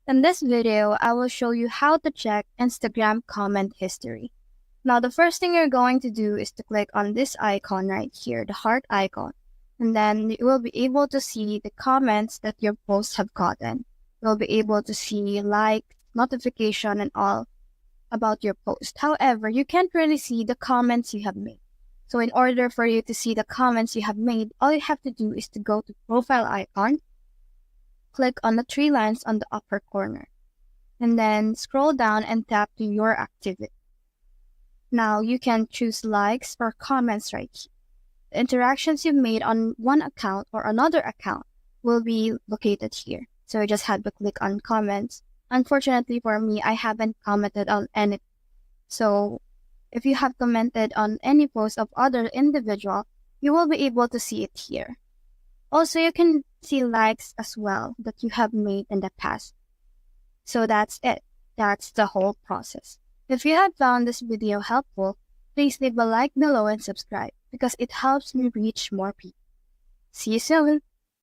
In this video, I will show you how to check Instagram comment history. Now, the first thing you're going to do is to click on this icon right here, the heart icon. And then you will be able to see the comments that your posts have gotten. You'll be able to see like, notification, and all about your post. However, you can't really see the comments you have made. So in order for you to see the comments you have made, all you have to do is to go to profile icon, click on the three lines on the upper corner, and then scroll down and tap to your activity. Now you can choose likes or comments right here. The interactions you've made on one account or another account will be located here. So you just have to click on comments. Unfortunately for me, I haven't commented on any. So if you have commented on any post of other individual, you will be able to see it here. Also, you can see likes as well that you have made in the past. So that's it. That's the whole process. If you have found this video helpful, please leave a like below and subscribe because it helps me reach more people. See you soon!